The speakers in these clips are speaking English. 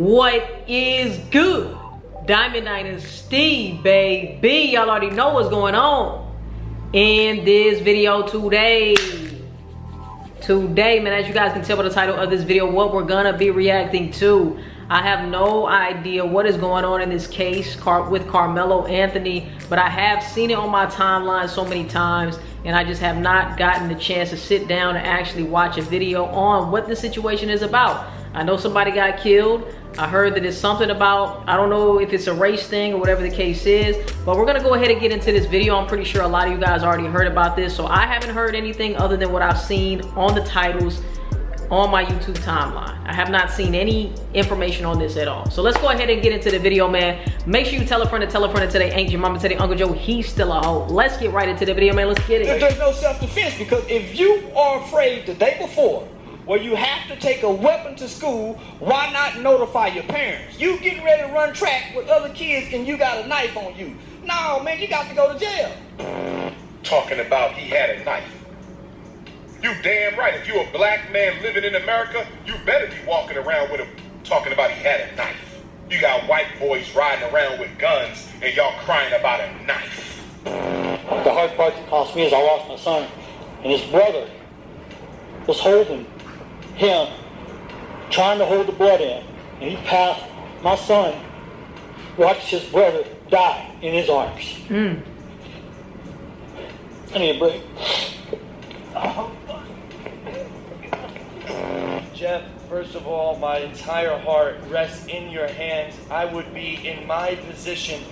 What is good? Diamond Dynasty, baby. Y'all already know what's going on in this video today. Man, as you guys can tell by the title of this video, what we're gonna be reacting to. I have no idea what is going on in this case with Karmelo Anthony, but I have seen it on my timeline so many times, and I just have not gotten the chance to sit down and actually watch a video on what the situation is about. I know somebody got killed. I heard that it's something about, I don't know if it's a race thing or whatever the case is, but we're gonna go ahead and get into this video. I'm pretty sure a lot of you guys already heard about this, so I haven't heard anything other than what I've seen on the titles on my YouTube timeline. I have not seen any information on this at all. So let's go ahead and get into the video, man. Make sure you tell a friend to tell a friend to tell their Aunt, your mama, tell their Uncle Joe he's still a hoe. Let's get right into the video, man. Let's get it. There's no self-defense, because if you are afraid the day before where you have to take a weapon to school, why not notify your parents? You getting ready to run track with other kids and you got a knife on you. No, man, you got to go to jail. Talking about he had a knife. You damn right. If you a black man living in America, you better be walking around with him talking about he had a knife. You got white boys riding around with guns and y'all crying about a knife. The hard part that cost me is I lost my son, and his brother was holding him, trying to hold the blood in, and he passed. My son watched his brother die in his arms. I need a break. Jeff, first of all, my entire heart rests in your hands. I would be in my position,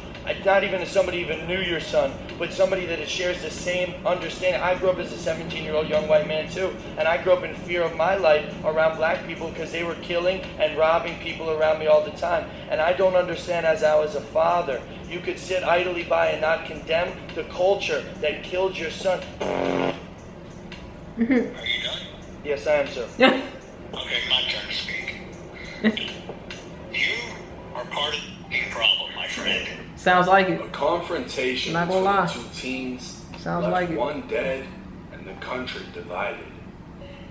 not even as somebody even knew your son, but somebody that shares the same understanding. I grew up as a 17-year-old young white man too, and I grew up in fear of my life around black people because they were killing and robbing people around me all the time. And I don't understand, as I was a father, you could sit idly by and not condemn the culture that killed your son. Are you done? Yes, I am, sir. Okay, my turn to speak. You are part of the problem, my friend. Sounds like it. A confrontation Not between gonna lie. two teams Sounds left like it. one dead and the country divided.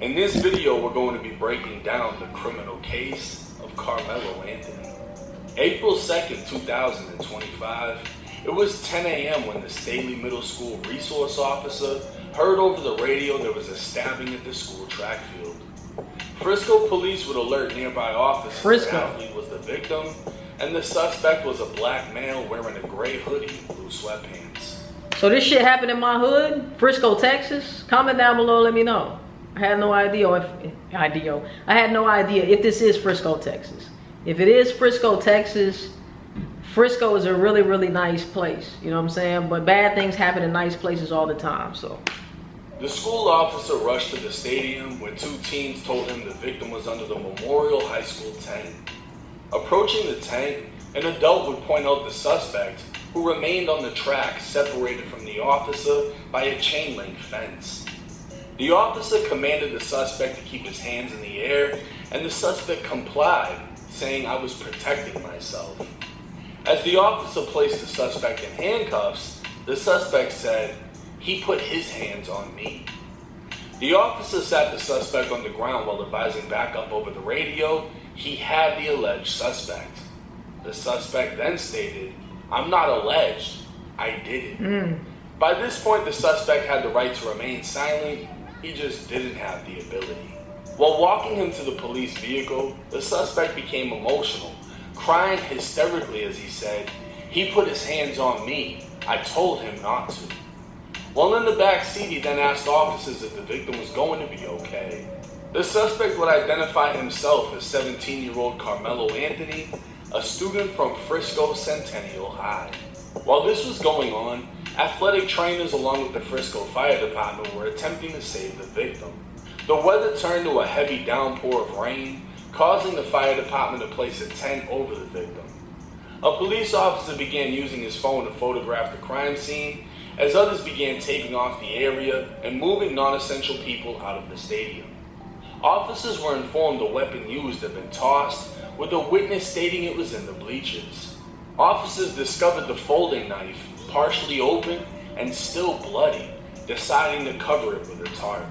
In this video, we're going to be breaking down the criminal case of Karmelo Anthony. April 2nd, 2025, it was 10 a.m. when the Staley Middle School resource officer heard over the radio there was a stabbing at the school track field. Frisco police would alert nearby officers that the athlete was the victim, and the suspect was a black male wearing a gray hoodie and blue sweatpants. So this shit happened in my hood, Frisco, Texas. Comment down below, let me know. I had no idea if this is Frisco, Texas. If it is Frisco, Texas, Frisco is a really, really nice place. You know what I'm saying? But bad things happen in nice places all the time, so. The school officer rushed to the stadium when two teens told him the victim was under the Memorial High School tent. Approaching the tent, an adult would point out the suspect, who remained on the track separated from the officer by a chain-link fence. The officer commanded the suspect to keep his hands in the air, and the suspect complied, saying, "I was protecting myself." As the officer placed the suspect in handcuffs, the suspect said, "He put his hands on me." The officer sat the suspect on the ground while advising backup over the radio he had the alleged suspect. The suspect then stated, "I'm not alleged, I did it." By this point, the suspect had the right to remain silent, he just didn't have the ability. While walking him to the police vehicle, the suspect became emotional, crying hysterically as he said, "He put his hands on me, I told him not to." While in the back seat, he then asked officers if the victim was going to be okay. The suspect would identify himself as 17-year-old Karmelo Anthony, a student from Frisco Centennial High. While this was going on, athletic trainers along with the Frisco Fire Department were attempting to save the victim. The weather turned to a heavy downpour of rain, causing the fire department to place a tent over the victim. A police officer began using his phone to photograph the crime scene, as others began taping off the area and moving non-essential people out of the stadium. Officers were informed the weapon used had been tossed, with a witness stating it was in the bleachers. Officers discovered the folding knife, partially open and still bloody, deciding to cover it with a tarp.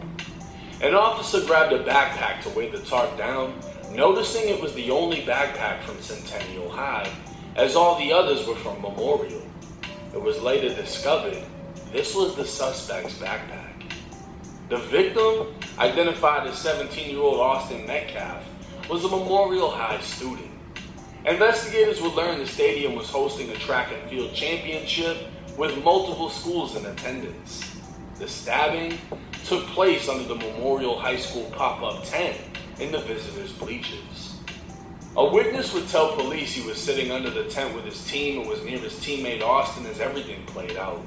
An officer grabbed a backpack to weigh the tarp down, noticing it was the only backpack from Centennial High, as all the others were from Memorial. It was later discovered this was the suspect's backpack. The victim, identified as 17-year-old Austin Metcalf, was a Memorial High student. Investigators would learn the stadium was hosting a track and field championship with multiple schools in attendance. The stabbing took place under the Memorial High School pop-up tent in the visitors' bleachers. A witness would tell police he was sitting under the tent with his team and was near his teammate Austin as everything played out.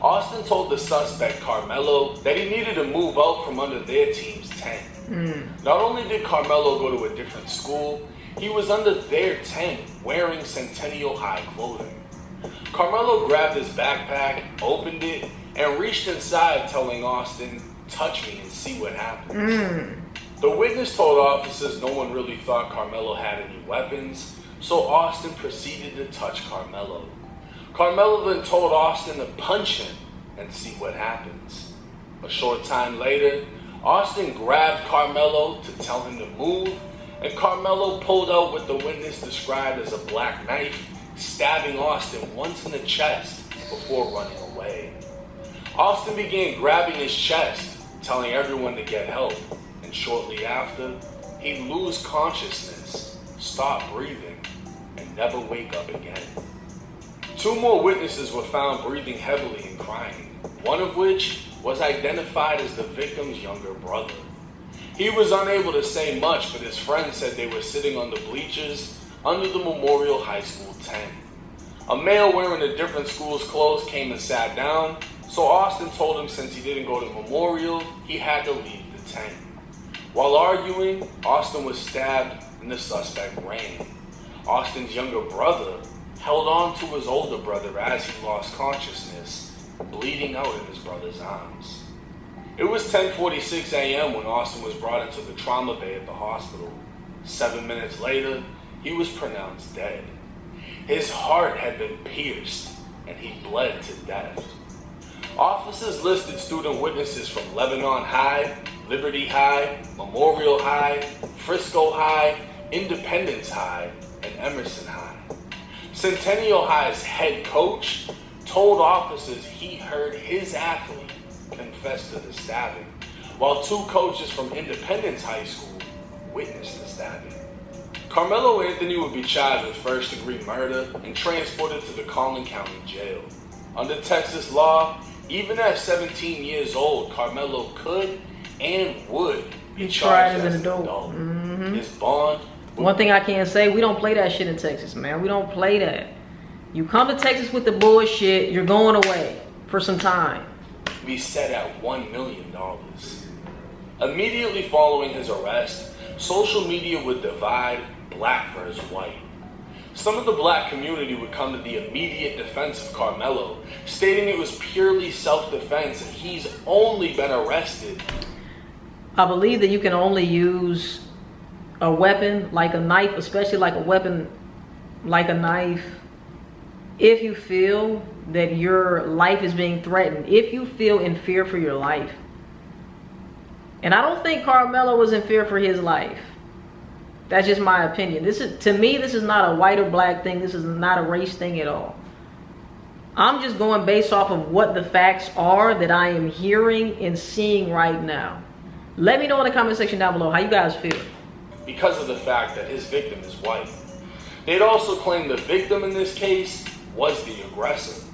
Austin told the suspect, Karmelo, that he needed to move out from under their team's tent. Not only did Karmelo go to a different school, he was under their tent wearing Centennial High clothing. Karmelo grabbed his backpack, opened it, and reached inside telling Austin, "Touch me and see what happens." The witness told officers no one really thought Karmelo had any weapons, so Austin proceeded to touch Karmelo. Karmelo then told Austin to punch him and see what happens. A short time later, Austin grabbed Karmelo to tell him to move, and Karmelo pulled out what the witness described as a black knife, stabbing Austin once in the chest before running away. Austin began grabbing his chest, telling everyone to get help, and shortly after, he'd lose consciousness, stop breathing, and never wake up again. 2 more witnesses were found breathing heavily and crying, one of which was identified as the victim's younger brother. He was unable to say much, but his friend said they were sitting on the bleachers under the Memorial High School tent. A male wearing a different school's clothes came and sat down, so Austin told him since he didn't go to Memorial, he had to leave the tent. While arguing, Austin was stabbed and the suspect ran. Austin's younger brother held on to his older brother as he lost consciousness, bleeding out in his brother's arms. It was 10:46 a.m. when Austin was brought into the trauma bay at the hospital. 7 minutes later, he was pronounced dead. His heart had been pierced and he bled to death. Officers listed student witnesses from Lebanon High, Liberty High, Memorial High, Frisco High, Independence High, and Emerson High. Centennial High's head coach told officers he heard his athlete confess to the stabbing, while 2 coaches from Independence High School witnessed the stabbing. Karmelo Anthony would be charged with first-degree murder and transported to the Collin County Jail. Under Texas law, even at 17 years old, Karmelo could and would be charged as an adult. His bond. One thing I can say, we don't play that shit in Texas, man. We don't play that. You come to Texas with the bullshit, you're going away for some time. Be set at $1 million. Immediately following his arrest, social media would divide black versus white. Some of the black community would come to the immediate defense of Karmelo, stating it was purely self-defense and he's only been arrested. I believe that you can only use a weapon like a knife, especially like a weapon like a knife, if you feel that your life is being threatened, if you feel in fear for your life. And I don't think Karmelo was in fear for his life. That's just my opinion. This is, to me, this is not a white or black thing. This is not a race thing at all. I'm just going based off of what the facts are that I am hearing and seeing right now. Let me know in the comment section down below how you guys feel. Because of the fact that his victim is white. They'd also claim the victim in this case was the aggressor.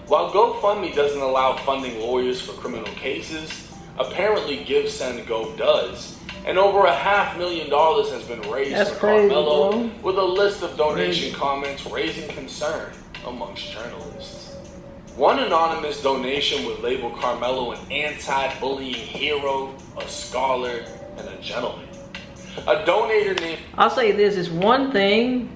While GoFundMe doesn't allow funding lawyers for criminal cases, apparently GiveSendGo does, and over $500,000 has been raised for Karmelo, with a list of donation comments raising concern amongst journalists. One anonymous donation would label Karmelo an anti-bullying hero, a scholar, and a gentleman. A donator named... I'll say this, it's one thing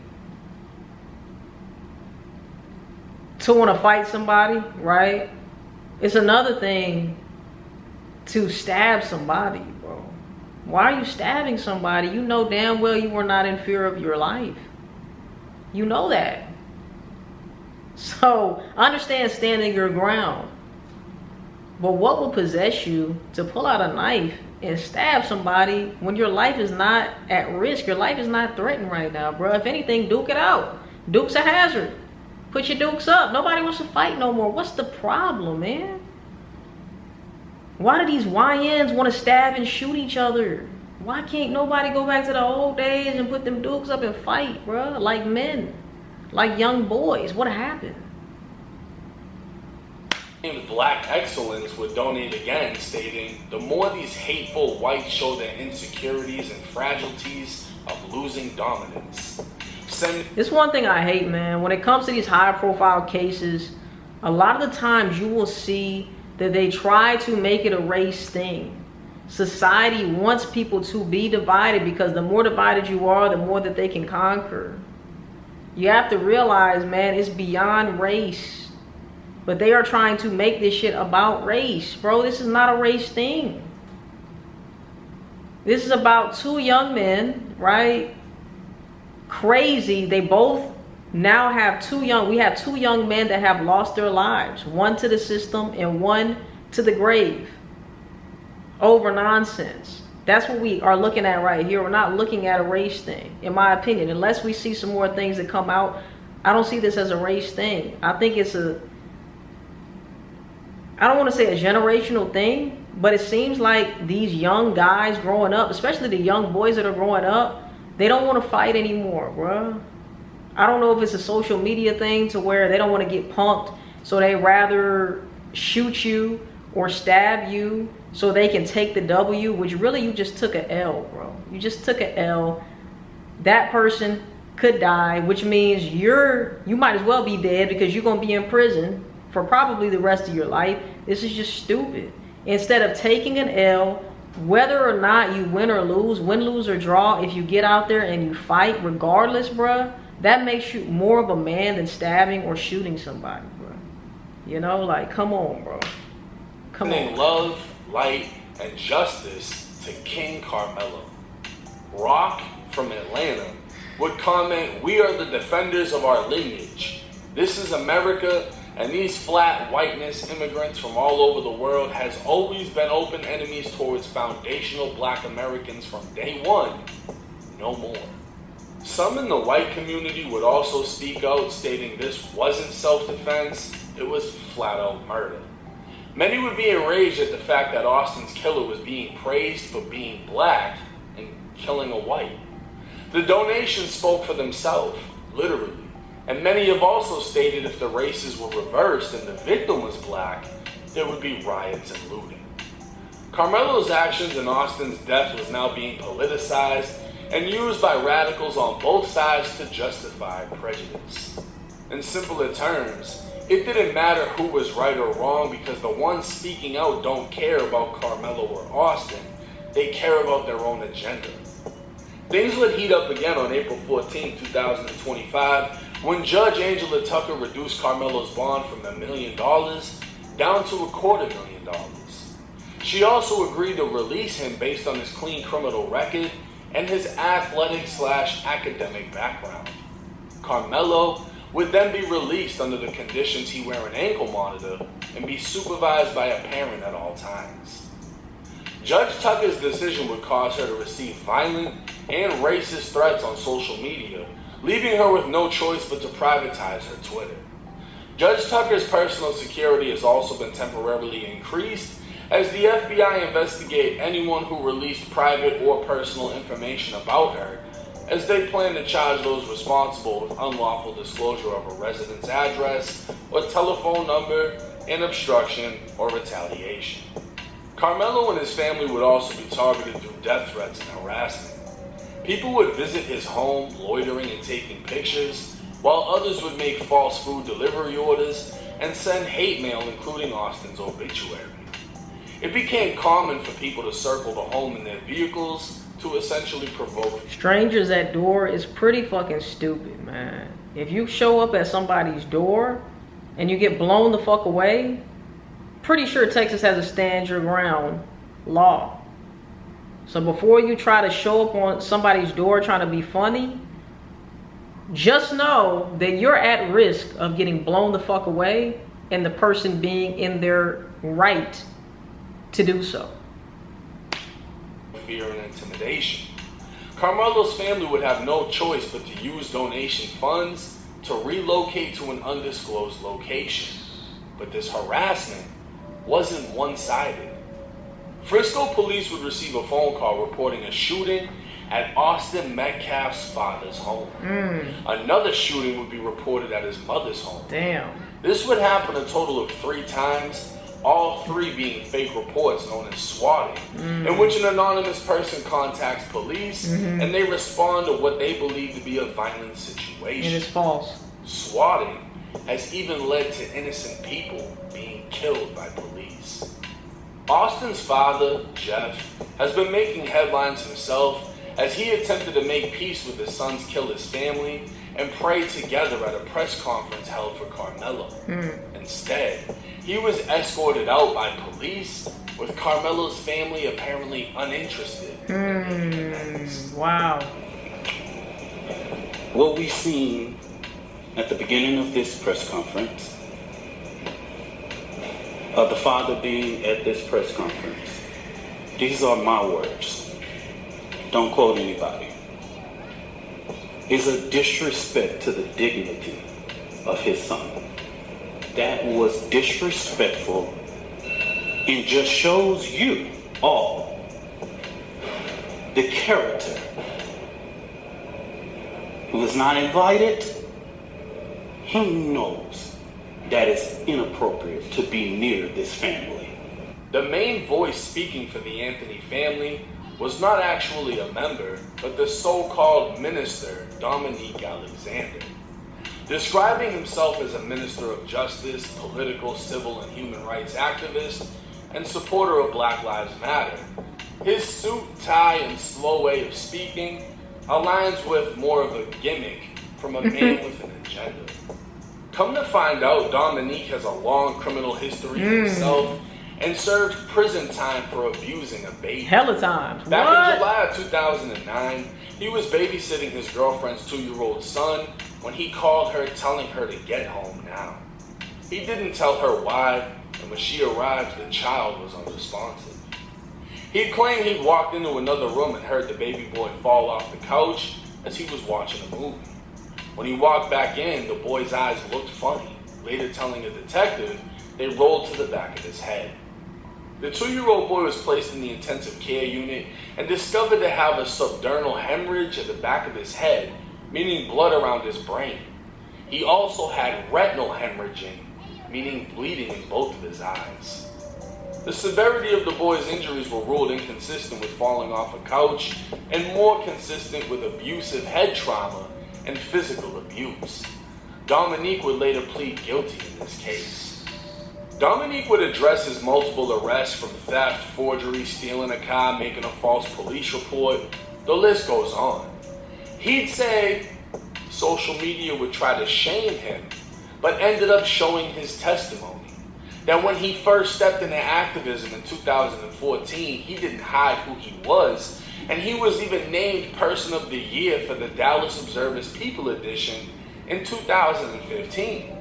to want to fight somebody, right? It's another thing to stab somebody, bro. Why are you stabbing somebody? You know damn well you were not in fear of your life. You know that. So, understand standing your ground. But what will possess you to pull out a knife and stab somebody when your life is not at risk. Your life is not threatened right now, bro. If anything, duke it out. Duke's a hazard. Put your dukes up. Nobody wants to fight no more. What's the problem, man? Why do these YNs want to stab and shoot each other? Why can't nobody go back to the old days and put them dukes up and fight, bro? Like men, like young boys. What happened? Black Excellence would donate again, stating, the more these hateful whites show their insecurities and fragilities of losing dominance. It's one thing I hate, man. When it comes to these high-profile cases, a lot of the times you will see that they try to make it a race thing. Society wants people to be divided because the more divided you are, the more that they can conquer. You have to realize, man, it's beyond race. But they are trying to make this shit about race. Bro, this is not a race thing. This is about two young men, right? Crazy. They both now have we have two young men that have lost their lives. One to the system and one to the grave. Over nonsense. That's what we are looking at right here. We're not looking at a race thing, in my opinion. Unless we see some more things that come out, I don't see this as a race thing. I think it's I don't want to say a generational thing, but it seems like these young guys growing up, especially the young boys that are growing up, they don't want to fight anymore, bro. I don't know if it's a social media thing to where they don't want to get punked, so they rather shoot you or stab you so they can take the W, which really you just took an L, bro. You just took an L. That person could die, which means you might as well be dead because you're going to be in prison for probably the rest of your life. This is just stupid. Instead of taking an L, whether or not you win or lose, win, lose, or draw, if you get out there and you fight regardless, bruh, that makes you more of a man than stabbing or shooting somebody, bruh. You know, like, come on, bro. Come on. Love, light, and justice to King Karmelo. Rock from Atlanta would comment, "We are the defenders of our lineage. This is America, and these flat whiteness immigrants from all over the world has always been open enemies towards foundational black Americans from day one. No more." Some in the white community would also speak out, stating this wasn't self-defense, it was flat-out murder. Many would be enraged at the fact that Austin's killer was being praised for being black and killing a white. The donations spoke for themselves, literally. And many have also stated if the races were reversed and the victim was black, there would be riots and looting. Karmelo's actions in Austin's death was now being politicized and used by radicals on both sides to justify prejudice. In simpler terms, it didn't matter who was right or wrong because the ones speaking out don't care about Karmelo or Austin, they care about their own agenda. Things would heat up again on April 14, 2025, when Judge Angela Tucker reduced Karmelo's bond from $1 million down to $250,000. She also agreed to release him based on his clean criminal record and his athletic/academic background. Karmelo would then be released under the conditions he wear an ankle monitor and be supervised by a parent at all times. Judge Tucker's decision would cause her to receive violent and racist threats on social media, leaving her with no choice but to privatize her Twitter. Judge Tucker's personal security has also been temporarily increased as the FBI investigate anyone who released private or personal information about her, as they plan to charge those responsible with unlawful disclosure of a resident's address or telephone number in obstruction or retaliation. Karmelo and his family would also be targeted through death threats and harassment. People would visit his home, loitering and taking pictures, while others would make false food delivery orders and send hate mail, including Austin's obituary. It became common for people to circle the home in their vehicles to essentially provoke. Strangers at door is pretty fucking stupid, man. If you show up at somebody's door and you get blown the fuck away, pretty sure Texas has a stand your ground law. So before you try to show up on somebody's door trying to be funny, just know that you're at risk of getting blown the fuck away and the person being in their right to do so. fear and intimidation. Karmelo's family would have no choice but to use donation funds to relocate to an undisclosed location. But this harassment wasn't one-sided. Frisco police would receive a phone call reporting a shooting at Austin Metcalf's father's home. Another shooting would be reported at his mother's home. Damn. This would happen a total of 3 times, all 3 being fake reports known as swatting, in which an anonymous person contacts police and they respond to what they believe to be a violent situation. And it's false. Swatting has even led to innocent people being killed by police. Austin's father, Jeff, has been making headlines himself as he attempted to make peace with his son's killer's family and pray together at a press conference held for Karmelo. Instead, he was escorted out by police, with Karmelo's family apparently uninterested. Wow. What we seen at the beginning of this press conference, of the father being at this press conference, these are my words. Don't quote anybody. Is a disrespect to the dignity of his son. That was disrespectful and just shows you all the character. He was not invited. He knows that it's inappropriate to be near this family. The main voice speaking for the Anthony family was not actually a member, but the so-called minister, Dominique Alexander. Describing himself as a minister of justice, political, civil, and human rights activist, and supporter of Black Lives Matter, his suit, tie, and slow way of speaking aligns with more of a gimmick from a man with an agenda. Come to find out, Dominique has a long criminal history himself and served prison time for abusing a baby. Hella times. Back What? in July of 2009, he was babysitting his girlfriend's 2-year-old son when he called her telling her to get home now. He didn't tell her why, and when she arrived, the child was unresponsive. He claimed he'd walked into another room and heard the baby boy fall off the couch as he was watching a movie. When he walked back in, the boy's eyes looked funny, later telling a detective they rolled to the back of his head. The 2-year-old boy was placed in the intensive care unit and discovered to have a subdural hemorrhage at the back of his head, meaning blood around his brain. He also had retinal hemorrhaging, meaning bleeding in both of his eyes. The severity of the boy's injuries were ruled inconsistent with falling off a couch and more consistent with abusive head trauma and physical abuse. Dominique would later plead guilty in this case. Dominique would address his multiple arrests from theft, forgery, stealing a car, making a false police report. The list goes on. He'd say social media would try to shame him, but ended up showing his testimony. That when he first stepped into activism in 2014, he didn't hide who he was, and he was even named Person of the Year for the Dallas Observer's People Edition in 2015.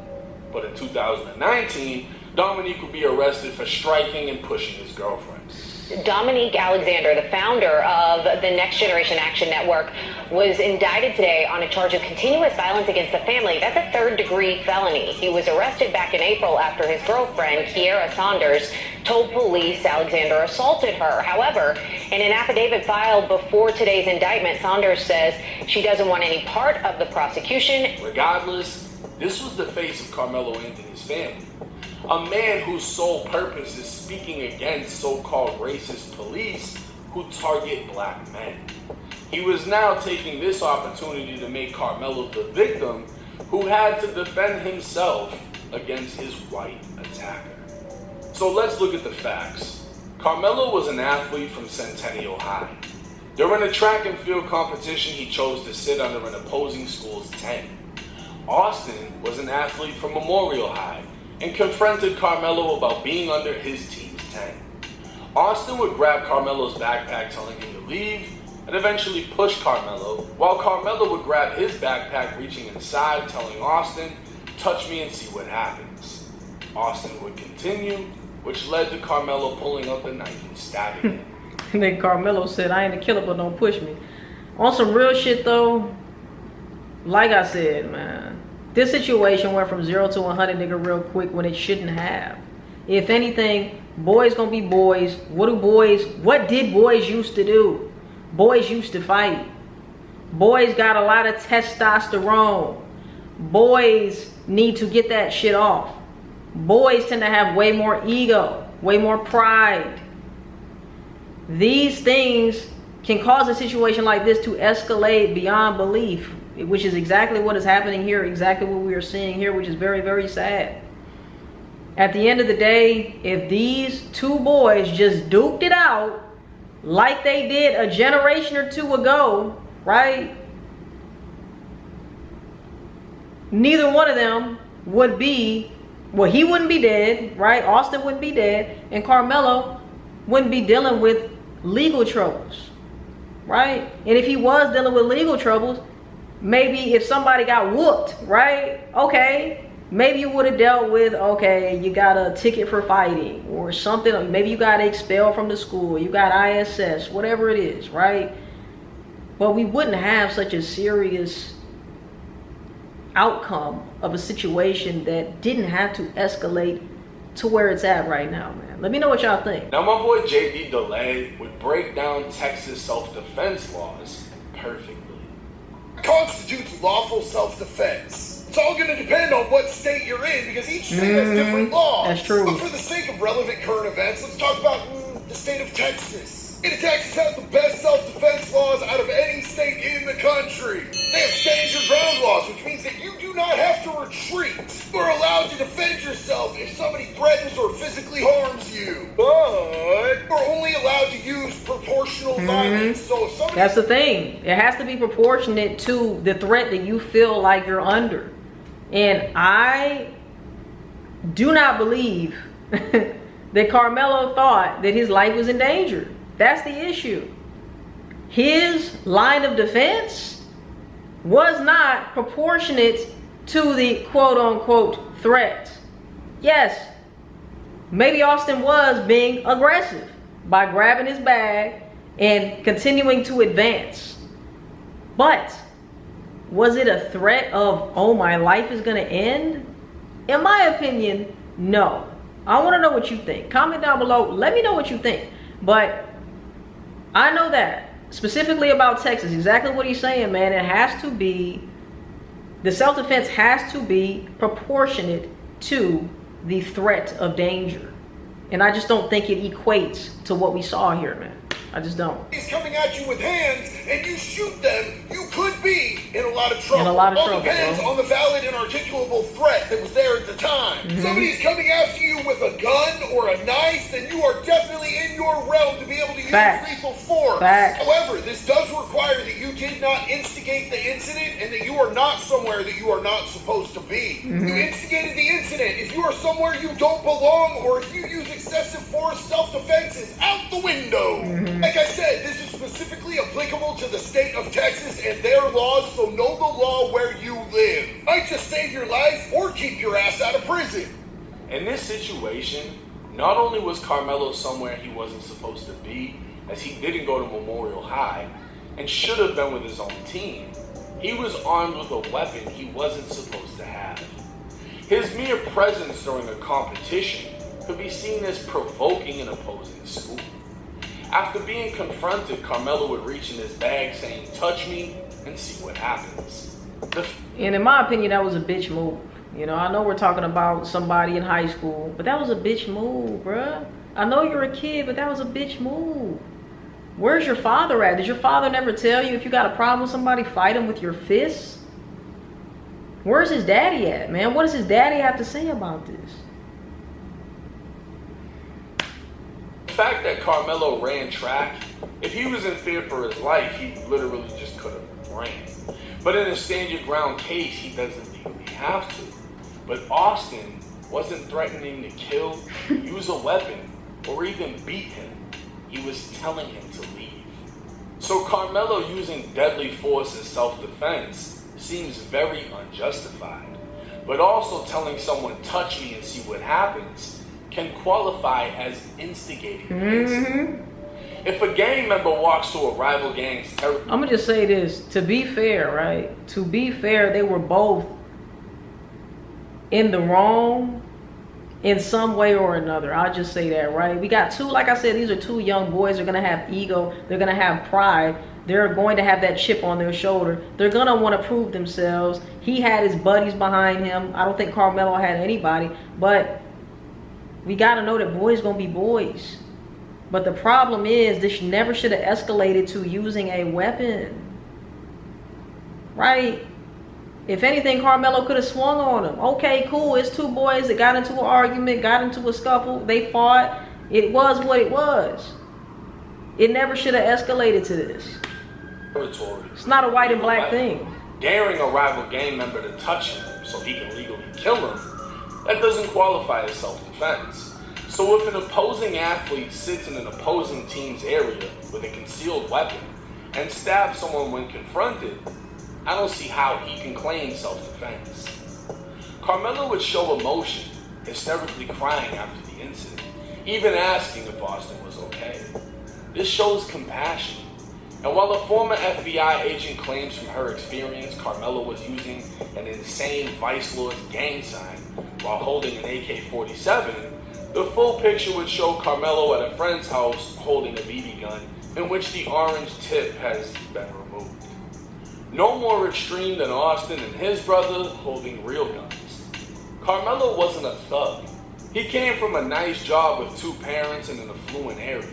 But in 2019, Dominique would be arrested for striking and pushing his girlfriend. Dominique Alexander, the founder of the Next Generation Action Network, was indicted today on a charge of continuous violence against the family. That's a third-degree felony. He was arrested back in April after his girlfriend, Kiera Saunders, told police Alexander assaulted her. However, in an affidavit filed before today's indictment, Saunders says she doesn't want any part of the prosecution. Regardless, this was the face of Karmelo Anthony's family. A man whose sole purpose is speaking against so-called racist police who target black men. He was now taking this opportunity to make Karmelo the victim who had to defend himself against his white attacker. So let's look at the facts. Karmelo was an athlete from Centennial High. During a track and field competition, he chose to sit under an opposing school's tent. Austin was an athlete from Memorial High and confronted Karmelo about being under his team's tent. Austin would grab Karmelo's backpack telling him to leave and eventually push Karmelo, while Karmelo would grab his backpack reaching inside telling Austin, "Touch me and see what happens." Austin would continue, which led to Karmelo pulling up a knife and stabbing him. And then Karmelo said, I ain't a killer, but don't push me. On some real shit though, like I said, man, this situation went from 0 to 100 nigga real quick when it shouldn't have. If anything, boys gonna be boys. What did boys used to do? Boys used to fight. Boys got a lot of testosterone. Boys need to get that shit off. Boys tend to have way more ego, way more pride. These things can cause a situation like this to escalate beyond belief, which is exactly what is happening here, exactly what we are seeing here, which is very, very sad. At the end of the day, if these two boys just duked it out like they did a generation or two ago, right? Neither one of them would be, well, he wouldn't be dead, right? Austin wouldn't be dead, and Karmelo wouldn't be dealing with legal troubles, right? And if he was dealing with legal troubles, maybe if somebody got whooped, right? Okay, maybe you would have dealt with, okay, you got a ticket for fighting or something. Maybe you got expelled from the school, you got ISS, whatever it is, right? But we wouldn't have such a serious outcome of a situation that didn't have to escalate to where it's at right now, man. Let me know what y'all think. Now, my boy JD Delay would break down Texas self-defense laws perfectly. Constitutes lawful self-defense. It's all going to depend on what state you're in, because each state has different laws. That's true. But for the sake of relevant current events, let's talk about the state of Texas. State of Texas has the best self-defense laws out of any state in the country. They have stand your ground laws, which means that you do not have to retreat. You're allowed to defend yourself if somebody threatens or physically harms you. But you're only allowed to use proportional violence. So if somebody... That's the thing. It has to be proportionate to the threat that you feel like you're under. And I do not believe that Karmelo thought that his life was in danger. That's the issue. His line of defense was not proportionate to the quote-unquote threat. Yes, maybe Austin was being aggressive by grabbing his bag and continuing to advance. But was it a threat of, oh, my life is going to end? In my opinion, no. I want to know what you think. Comment down below. Let me know what you think. But I know that specifically about Texas, exactly what he's saying, man. It has to be, the self-defense has to be proportionate to the threat of danger. And I just don't think it equates to what we saw here, man. I just don't. He's coming at you with hands and you shoot them, you could be in a lot of trouble. In a lot of all trouble, depends bro. on the valid and articulable threat that was there at the time. Somebody's coming after you with a gun or a knife, then you are definitely in your realm to be able to use lethal force. However, this does require that you did not instigate the incident and that you are not somewhere that you are not supposed to be. You instigated the incident. If you are somewhere you don't belong, or if you use excessive force, self-defense is out the window. Like I said, this is specifically applicable to the state of Texas and their laws, so know the law where you live. Might just save your life or keep your ass out of prison. In this situation, not only was Karmelo somewhere he wasn't supposed to be, as he didn't go to Memorial High, and should have been with his own team, he was armed with a weapon he wasn't supposed to have. His mere presence during a competition could be seen as provoking an opposing school. After being confronted, Karmelo would reach in his bag saying, touch me and see what happens. And in my opinion, that was a bitch move. You know, I know we're talking about somebody in high school, but that was a bitch move, bruh. I know you're a kid, but that was a bitch move. Where's your father at? Did your father never tell you if you got a problem with somebody, fight him with your fists? Where's his daddy at, man? What does his daddy have to say about this? The fact that Karmelo ran track, if he was in fear for his life, he literally just could have ran. But in a stand your ground case, he doesn't legally have to. But Austin wasn't threatening to kill, use a weapon, or even beat him. He was telling him to leave. So Karmelo using deadly force as self-defense seems very unjustified. But also telling someone, touch me and see what happens, can qualify as instigating the incident. If a gang member walks to a rival gang's territory... I'm going to just say this. To be fair, right? To be fair, they were both in the wrong in some way or another. I'll just say that, right? We got two, like I said, these are two young boys. They're going to have ego. They're going to have pride. They're going to have that chip on their shoulder. They're going to want to prove themselves. He had his buddies behind him. I don't think Karmelo had anybody. But we got to know that boys going to be boys. But the problem is, this never should have escalated to using a weapon. Right? If anything, Karmelo could have swung on him. Okay, cool. It's two boys that got into an argument, got into a scuffle. They fought. It was what it was. It never should have escalated to this. It's not a white and black thing. Daring a rival gang member to touch him so he can legally kill him, that doesn't qualify as self-defense. So if an opposing athlete sits in an opposing team's area with a concealed weapon and stabs someone when confronted, I don't see how he can claim self-defense. Karmelo would show emotion, hysterically crying after the incident, even asking if Austin was okay. This shows compassion. And while a former FBI agent claims from her experience Karmelo was using an insane Vice Lord's gang sign while holding an AK-47, the full picture would show Karmelo at a friend's house holding a BB gun in which the orange tip has been removed. No more extreme than Austin and his brother holding real guns. Karmelo wasn't a thug. He came from a nice job with two parents in an affluent area.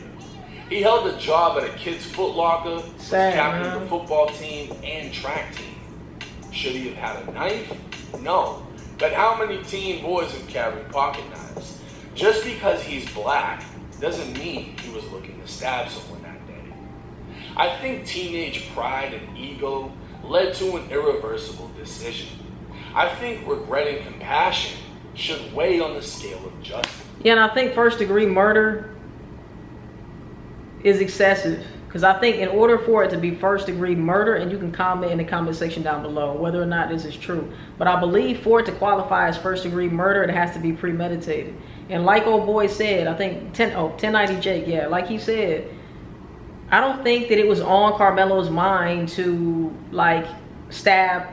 He held a job at a kid's Foot Locker, was captain the football team and track team. Should he have had a knife? No. But how many teen boys have carried pocket knives? Just because he's black doesn't mean he was looking to stab someone that day. I think teenage pride and ego led to an irreversible decision. I think regret and compassion should weigh on the scale of justice. Yeah, and I think first-degree murder is excessive, because I think in order for it to be first-degree murder, and you can comment in the comment section down below whether or not this is true, but I believe for it to qualify as first-degree murder, it has to be premeditated. And like old boy said, I think 1090 Jake, yeah, like he said, I don't think that it was on Karmelo's mind to like stab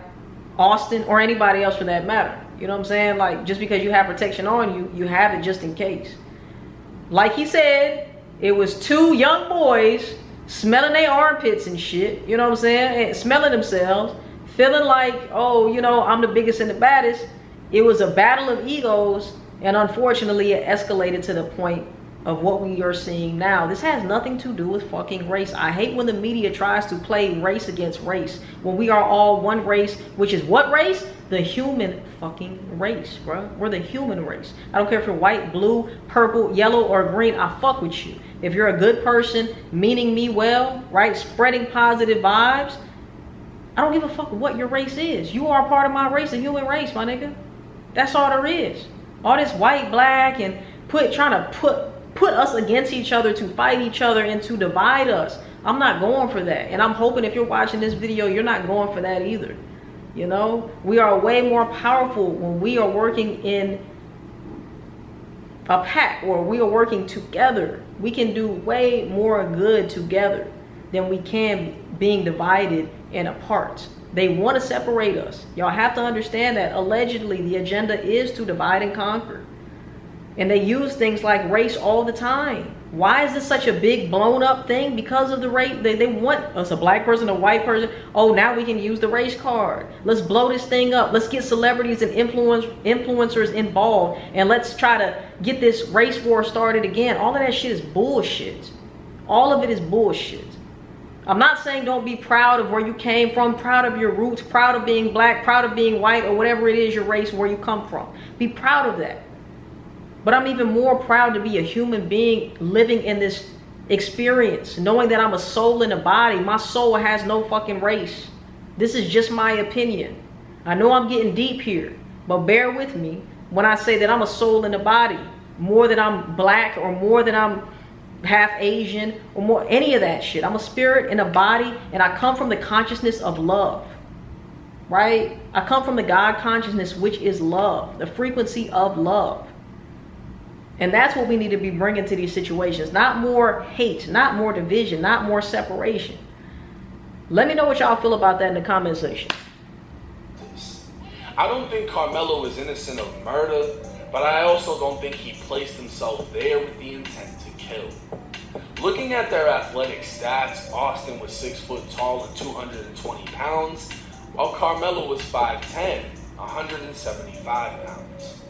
Austin or anybody else for that matter. You know what I'm saying? Like, just because you have protection on you, you have it just in case. Like he said, it was two young boys smelling their armpits and shit, you know what I'm saying? And smelling themselves, feeling like, oh, you know, I'm the biggest and the baddest. It was a battle of egos, and unfortunately it escalated to the point of what we are seeing now. This has nothing to do with fucking race. I hate when the media tries to play race against race, when we are all one race, which is what race? The human fucking race, bro. We're the human race. I don't care if you're white, blue, purple, yellow, or green. I fuck with you. If you're a good person, meaning me well, right, spreading positive vibes, I don't give a fuck what your race is. You are a part of my race, the human race, my nigga. That's all there is. All this white, black, and trying to put us against each other, to fight each other and to divide us. I'm not going for that. And I'm hoping if you're watching this video, you're not going for that either. You know, we are way more powerful when we are working in a pack, or we are working together. We can do way more good together than we can being divided and apart. They want to separate us. Y'all have to understand that allegedly the agenda is to divide and conquer. And they use things like race all the time. Why is this such a big blown up thing? Because of the race. They want us, a black person, a white person. Oh, now we can use the race card. Let's blow this thing up. Let's get celebrities and influencers involved. And let's try to get this race war started again. All of that shit is bullshit. All of it is bullshit. I'm not saying don't be proud of where you came from, proud of your roots, proud of being black, proud of being white, or whatever it is your race, where you come from. Be proud of that. But I'm even more proud to be a human being living in this experience, knowing that I'm a soul in a body. My soul has no fucking race. This is just my opinion. I know I'm getting deep here, but bear with me when I say that I'm a soul in a body, more than I'm black, or more than I'm half Asian, or more any of that shit. I'm a spirit in a body, and I come from the consciousness of love, right? I come from the God consciousness, which is love, the frequency of love. And that's what we need to be bringing to these situations. Not more hate, not more division, not more separation. Let me know what y'all feel about that in the comment section. I don't think Karmelo is innocent of murder, but I also don't think he placed himself there with the intent to kill. Looking at their athletic stats, Austin was 6 foot tall and 220 pounds, while Karmelo was 5'10", 175 pounds.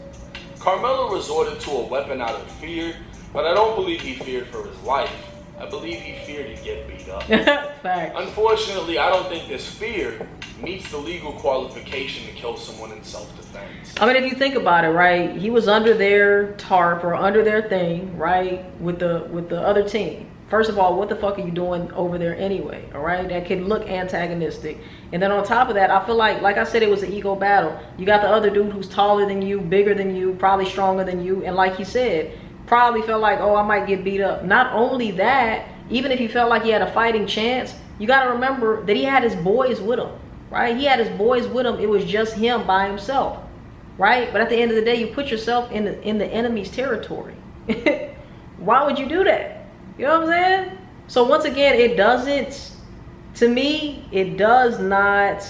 Karmelo resorted to a weapon out of fear, but I don't believe he feared for his life. I believe he feared he'd get beat up. Fact. Unfortunately, I don't think this fear meets the legal qualification to kill someone in self-defense. I mean, if you think about it, right? He was under their tarp or under their thing, right? With the other team. First of all, what the fuck are you doing over there anyway? All right, that could look antagonistic. And then on top of that, I feel like I said, it was an ego battle. You got the other dude who's taller than you, bigger than you, probably stronger than you, and like he said, probably felt like, oh, I might get beat up. Not only that, even if he felt like he had a fighting chance, you got to remember that he had his boys with him, right? He had his boys with him. It was just him by himself, right? But at the end of the day, you put yourself in the enemy's territory. Why would you do that? You know what I'm saying? So once again, it doesn't, to me, it does not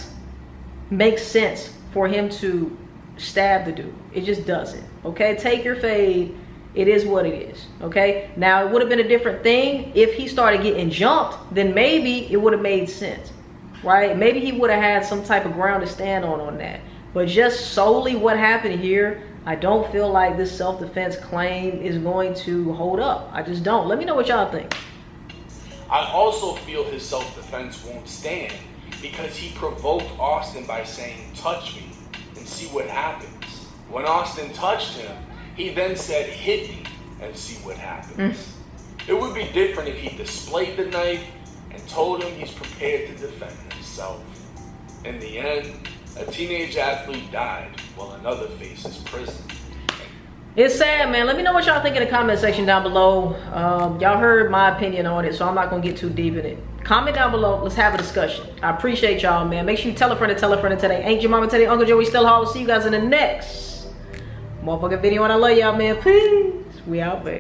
make sense for him to stab the dude. It just doesn't. Okay, take your fade. It is what it is, okay? Now, it would have been a different thing if he started getting jumped, then maybe it would have made sense, right? Maybe he would have had some type of ground to stand on that. But just solely what happened here, I don't feel like this self-defense claim is going to hold up. I just don't. Let me know what y'all think. I also feel his self-defense won't stand because he provoked Austin by saying, touch me and see what happens. When Austin touched him, he then said, hit me and see what happens. It would be different if he displayed the knife and told him he's prepared to defend himself. In the end, a teenage athlete died while another faces prison. It's sad, man. Let me know what y'all think in the comment section down below. Y'all heard my opinion on it, so I'm not going to get too deep in it. Comment down below. Let's have a discussion. I appreciate y'all, man. Make sure you tell a friend today. Ain't your mama today. Uncle Joey still hard. We'll see you guys in the next motherfucking video, and I love y'all, man. Peace. We out, baby.